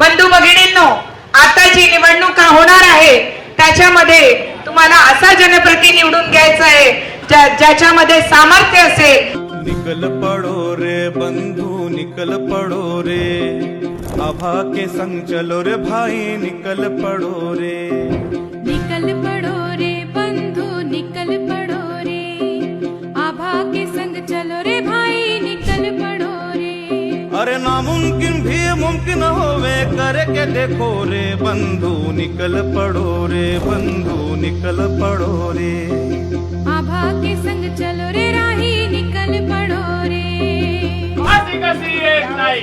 बंधू भगिनींनो, आता जी निवडणूक होणार आहे त्याच्यामध्ये तुम्हाला असा जनप्रतिनिधी निवडून घ्यायचा आहे ज्याच्यामध्ये सामर्थ्य असेल। निकल पड़ो रे बंधु निकल पड़ो रे, आभा के संग चलो रे भाई निकल पड़ो रे। निकल पड़ो रे बंधु निकल पड़ो रे, आभा के संग चलो रे भाई निकल पड़ो रे। अरे नामुमकिन भी मुमकिन होवे करके देखो रे बंधु निकल पड़ो रे, बंधु निकल पड़ो रे। आभा के संग चलो रे राही निकल पड़ो रे। एक नाही